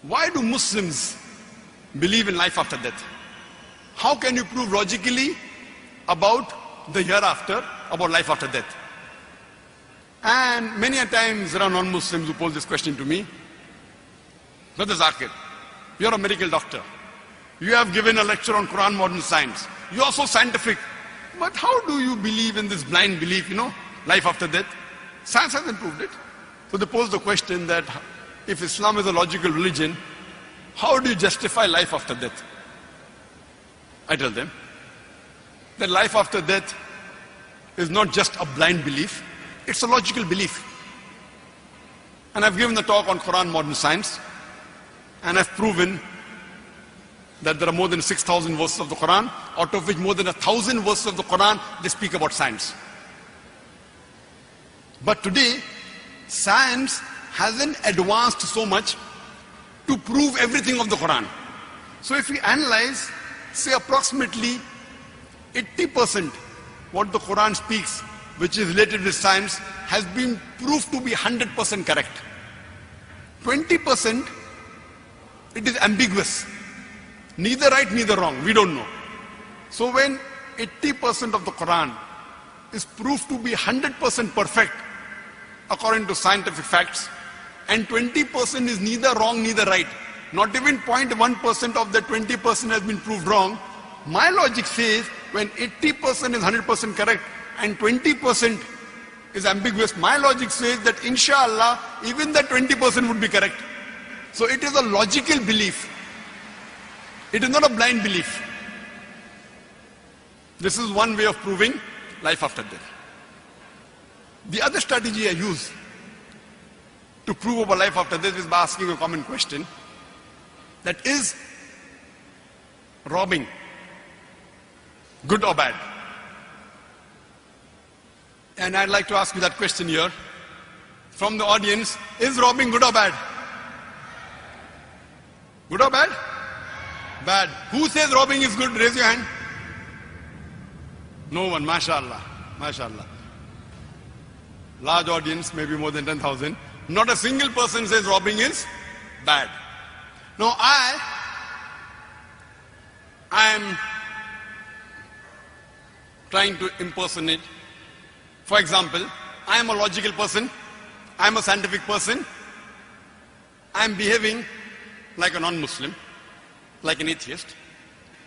Why do Muslims believe in life after death? How can you prove logically about the hereafter, about life after death? And many a times there are non-Muslims who pose this question to me. Brother Zakir, you're a medical doctor. You have given a lecture on Quran modern science. You are so scientific. But how do you believe in this blind belief, life after death? Science hasn't proved it. So they pose the question that if Islam is a logical religion, how do you justify life after death? I tell them that life after death is not just a blind belief, it's a logical belief. And I've given the talk on Quran modern science, and I've proven that there are more than 6,000 verses of the Quran, out of which more than 1,000 verses of the Quran, they speak about science. But today, science hasn't advanced so much to prove everything of the Quran. So if we analyze, say approximately 80% what the Quran speaks, which is related with science, has been proved to be 100% correct. 20%, it is ambiguous. Neither right, neither wrong. We don't know. So when 80% of the Quran is proved to be 100% perfect according to scientific facts, and 20% is neither wrong, neither right, not even 0.1% of the 20% has been proved wrong, my logic says when 80% is 100% correct and 20% is ambiguous, my logic says that inshallah, even that 20% would be correct. So it is a logical belief. It is not a blind belief. This is one way of proving life after death. The other strategy I use to prove about life after death is by asking a common question, that is robbing good or bad? And I'd like to ask you that question here from the audience. Is robbing good or bad? Good or bad? Bad. Who says robbing is good? Raise your hand. No one. MashaAllah. MashaAllah. Large audience, maybe more than 10,000. Not a single person says robbing is bad. Now I am trying to impersonate. For example, I am a logical person. I am a scientific person. I am behaving like a non-Muslim, like an atheist.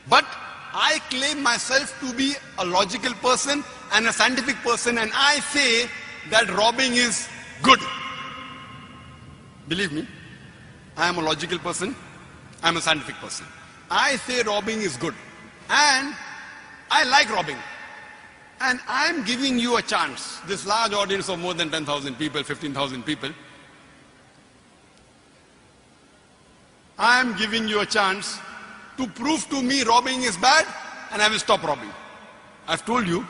But I claim myself to be a logical person and a scientific person, and I say that robbing is good. Believe me, I am a logical person, I am a scientific person. I say robbing is good, and I like robbing. And I am giving you a chance, this large audience of more than 10,000 people, 15,000 people. I am giving you a chance to prove to me robbing is bad, and I will stop robbing. I've told you,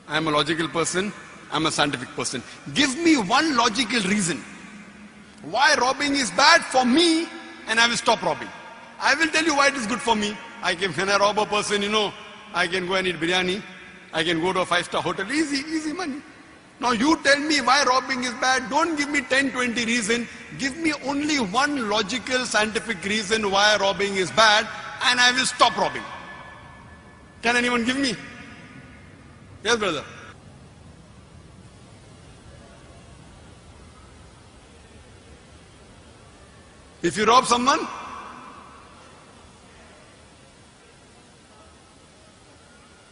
I am a logical person, I am a scientific person. Give me one logical reason why robbing is bad for me, and I will stop robbing. I will tell you why it is good for me. When I rob a person, I can go and eat biryani. I can go to a 5-star hotel. Easy money. Now you tell me why robbing is bad. Don't give me 10, 20 reasons. Give me only one logical, scientific reason why robbing is bad, and I will stop robbing. Can anyone give me? Yes, brother. If you rob someone,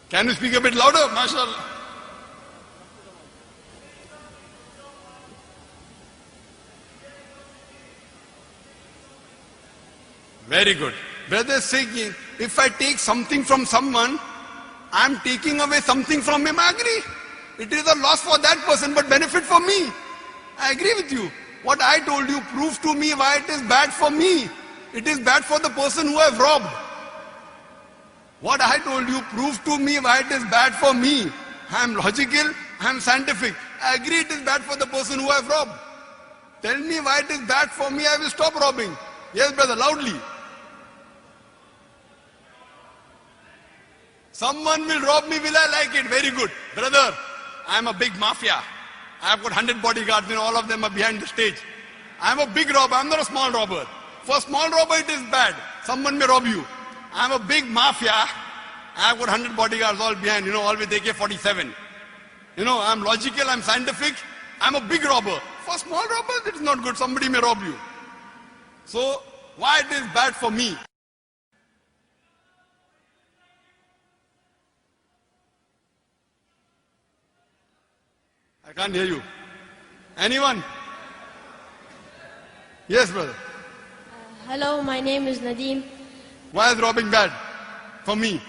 can you speak a bit louder? MashaAllah. Very good. Brother saying, if I take something from someone, I am taking away something from him. I agree. It is a loss for that person, but benefit for me. I agree with you. What I told you, prove to me why it is bad for me. It is bad for the person who I have robbed. What I told you, prove to me why it is bad for me. I am logical, I am scientific. I agree it is bad for the person who I have robbed. Tell me why it is bad for me, I will stop robbing. Yes, brother, loudly. Someone will rob me, will I like it? Very good. Brother, I am a big mafia. I have got 100 bodyguards and all of them are behind the stage. I am a big robber, I am not a small robber. For a small robber, it is bad. Someone may rob you. I'm a big mafia. I've got 100 bodyguards all behind, all with AK-47. I'm logical, I'm scientific. I'm a big robber. For a small robber, it is not good. Somebody may rob you. So, why it is bad for me? I can't hear you. Anyone? Yes, brother. Hello, my name is Nadeem. Why is robbing bad for me?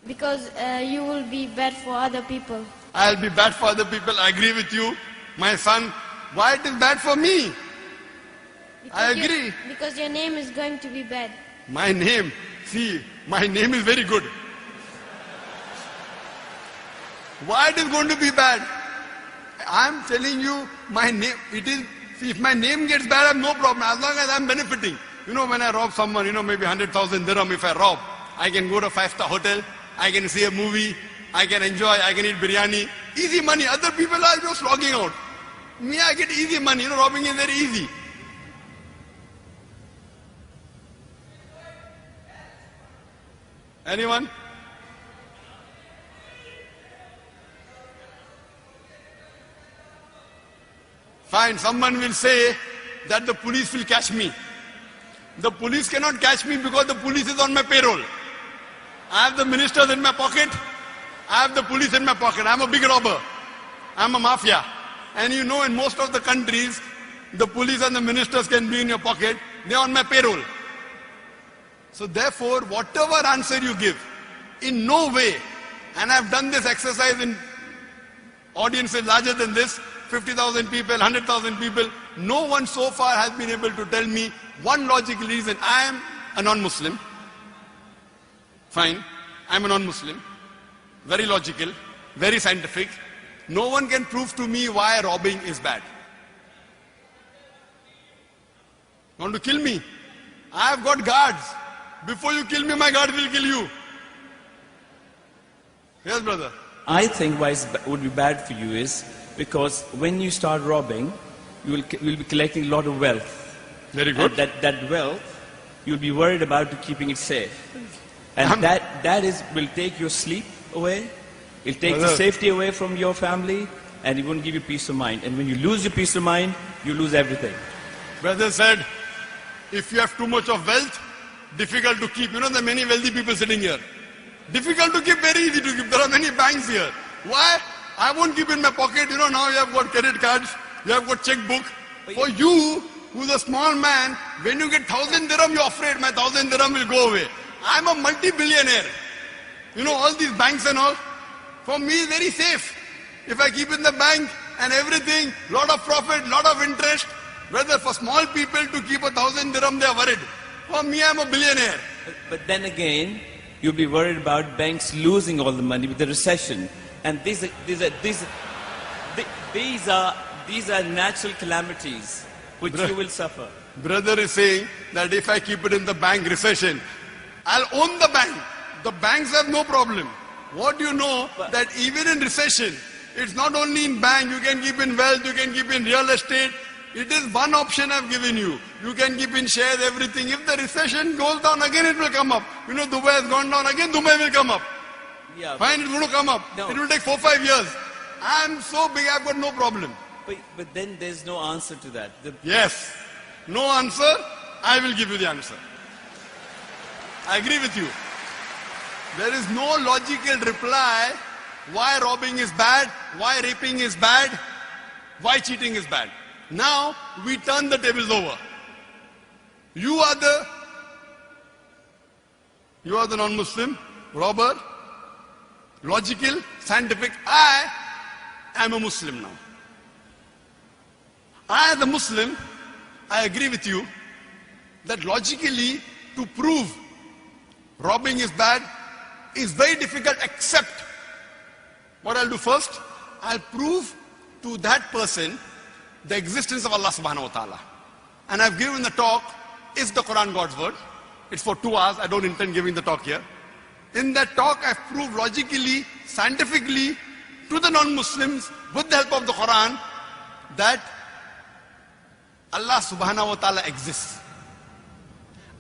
Because you will be bad for other people. I'll be bad for other people. I agree with you. My son, why it is bad for me? I agree. Because your name is going to be bad. My name, see, my name is very good. Why it is going to be bad? I'm telling you, my name, it is, see, if my name gets bad, I have no problem, as long as I'm benefiting. When I rob someone, maybe 100,000 dirham if I rob, I can go to a 5-star hotel, I can see a movie, I can enjoy, I can eat biryani. Easy money. Other people are just slogging out. Me, I get easy money. Robbing is very easy. Anyone? Fine, someone will say that the police will catch me. The police cannot catch me because the police is on my payroll. I have the ministers in my pocket. I have the police in my pocket. I'm a big robber. I'm a mafia. And in most of the countries, the police and the ministers can be in your pocket. They're on my payroll. So therefore, whatever answer you give, in no way, and I've done this exercise in audiences larger than this, 50,000 people, 100,000 people, no one so far has been able to tell me one logical reason. I am a non-Muslim. Fine, I'm a non-Muslim. Very logical, very scientific. No one can prove to me why robbing is bad. You want to kill me? I have got guards. Before you kill me, my guards will kill you. Yes, brother. I think why it would be bad for you is because when you start robbing, you will be collecting a lot of wealth. Very good. And that wealth, you'll be worried about to keeping it safe. And that will take your sleep away. It'll take the safety away from your family, and it won't give you peace of mind. And when you lose your peace of mind, you lose everything. Brother said, if you have too much of wealth, difficult to keep. There are many wealthy people sitting here. Difficult to keep, very easy to keep. There are many banks here. Why? I won't keep in my pocket. Now you have got credit cards, you have got checkbook. For you, who's a small man, when you get 1,000 dirham, you're afraid my 1,000 dirham will go away. I'm a multi-billionaire. All these banks and all. For me, very safe. If I keep in the bank and everything, lot of profit, lot of interest. Whether for small people to keep 1,000 dirham, they are worried. For me, I'm a billionaire. But then again, you'll be worried about banks losing all the money with the recession. And these are natural calamities which you will suffer. Brother is saying that if I keep it in the bank, recession, I'll own the bank. The banks have no problem. What do you know? That even in recession, it's not only in bank, you can keep in wealth, you can keep in real estate. It is one option I've given you. You can keep in shares, everything. If the recession goes down, again it will come up. Dubai has gone down, again Dubai will come up. Yeah, fine, it's going to come up. No. It will take 4-5 years. I'm so big, I've got no problem. But then there's no answer to that. Yes. No answer, I will give you the answer. I agree with you. There is no logical reply why robbing is bad, why raping is bad, why cheating is bad. Now, we turn the tables over. You are the non-Muslim, robber, logical, scientific. I am a Muslim now. I, as a Muslim, I agree with you that logically to prove robbing is bad is very difficult, except what I'll do first, I'll prove to that person the existence of Allah subhanahu wa ta'ala. And I've given the talk, is the Quran God's word? It's for 2 hours, I don't intend giving the talk here. In that talk, I've proved logically, scientifically, to the non-Muslims, with the help of the Quran, that Allah subhanahu wa ta'ala exists.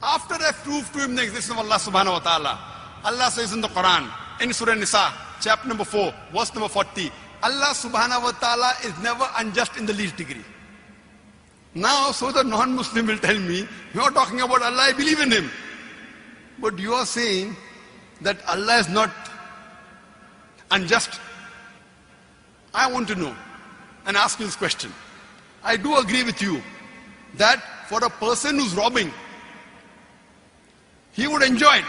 After I proved to him the existence of Allah subhanahu wa ta'ala, Allah says in the Quran, in Surah Nisa, chapter number 4, verse number 40, Allah subhanahu wa ta'ala is never unjust in the least degree. Now, so the non-Muslim will tell me, you are talking about Allah, I believe in him. But you are saying that Allah is not unjust. I want to know and ask you this question. I do agree with you that for a person who's robbing, he would enjoy it.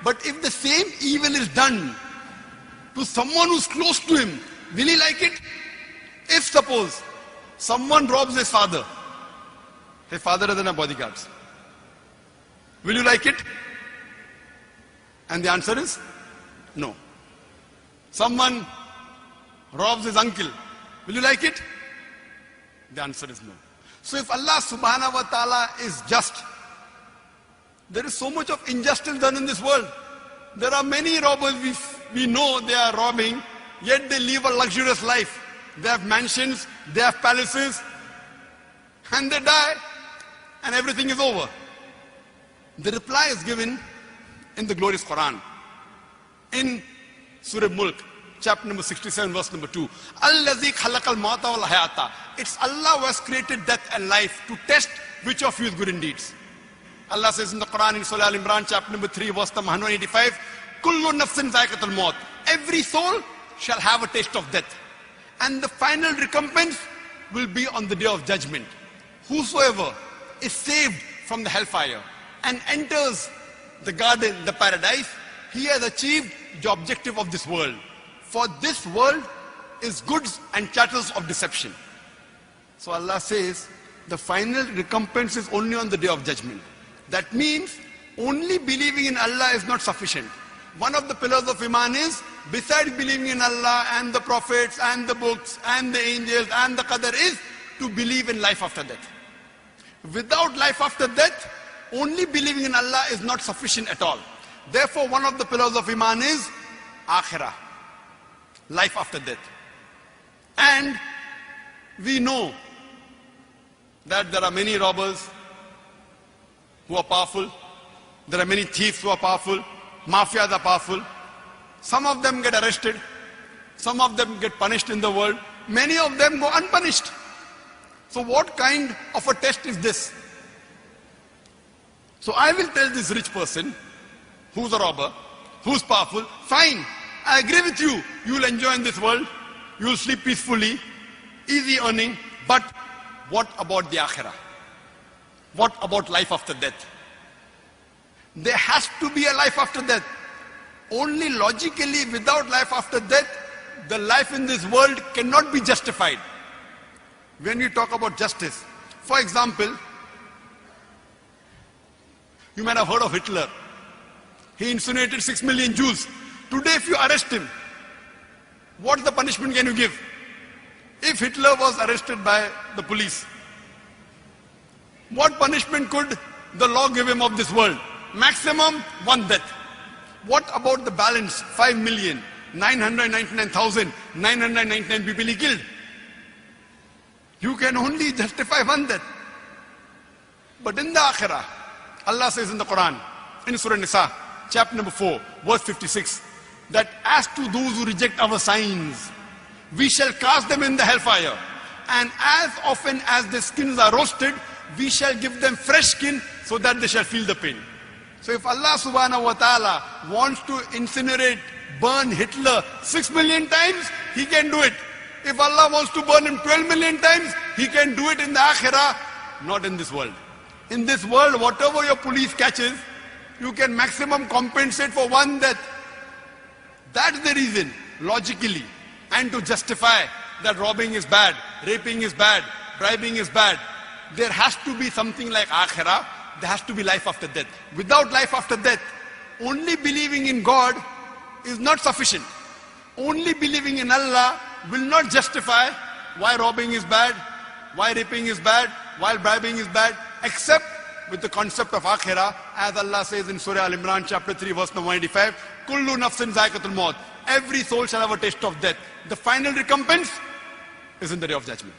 But if the same evil is done to someone who's close to him, will he like it? If suppose someone robs his father doesn't have bodyguards, will you like it? And the answer is no. Someone robs his uncle, will you like it? The answer is no. So if Allah subhanahu wa ta'ala is just, there is so much of injustice done in this world. There are many robbers, we know they are robbing, yet they live a luxurious life. They have mansions, they have palaces, and they die, and everything is over. The reply is given in the glorious Quran. In Surah Mulk, chapter number 67, verse number 2. Allazi khalaqal mauta wal hayata. It's Allah who has created death and life to test which of you is good in deeds. Allah says in the Quran in Surah Al-Imran, chapter number 3, verse number 185, Kullu nafsin zaiqatul maut. Every soul shall have a taste of death. And the final recompense will be on the day of judgment. Whosoever is saved from the hellfire and enters the garden, the paradise, he has achieved the objective of this world. For this world is goods and chattels of deception. So Allah says, the final recompense is only on the day of judgment. That means only believing in Allah is not sufficient. One of the pillars of Iman is, besides believing in Allah and the prophets and the books and the angels and the Qadar, is to believe in life after death. Without life after death, only believing in Allah is not sufficient at all. Therefore, one of the pillars of Iman is Akhirah, life after death. And we know that there are many robbers who are powerful. There are many thieves who are powerful. Mafias are powerful. Some of them get arrested. Some of them get punished in the world. Many of them go unpunished. So what kind of a test is this? So I will tell this rich person, who's a robber, who's powerful, fine, I agree with you. You will enjoy in this world. You will sleep peacefully, easy earning. But what about the Akhirah? What about life after death? There has to be a life after death. Only logically, without life after death, the life in this world cannot be justified. When we talk about justice, for example, you might have heard of Hitler. He incinerated 6 million Jews. Today, if you arrest him, what the punishment can you give? If Hitler was arrested by the police, what punishment could the law give him of this world? Maximum 1 death. What about the balance? 5,999,999 people he killed. You can only justify 1 death. But in the Akhirah, Allah says in the Quran, in Surah Nisa, chapter number 4, verse 56, that as to those who reject our signs, we shall cast them in the hellfire. And as often as their skins are roasted, we shall give them fresh skin so that they shall feel the pain. So if Allah subhanahu wa ta'ala wants to incinerate, burn Hitler 6 million times, he can do it. If Allah wants to burn him 12 million times, he can do it in the Akhirah, not in this world. In this world, whatever your police catches, you can maximum compensate for 1 death. That's the reason, logically, and to justify that robbing is bad, raping is bad, bribing is bad. There has to be something like Akhirah. There has to be life after death. Without life after death, only believing in God is not sufficient. Only believing in Allah will not justify why robbing is bad, why raping is bad, why bribing is bad, except with the concept of Akhirah, as Allah says in Surah Al-Imran, chapter 3, verse number 185, Kullu nafsin zaiqatul maut. Every soul shall have a taste of death. The final recompense is in the day of judgment.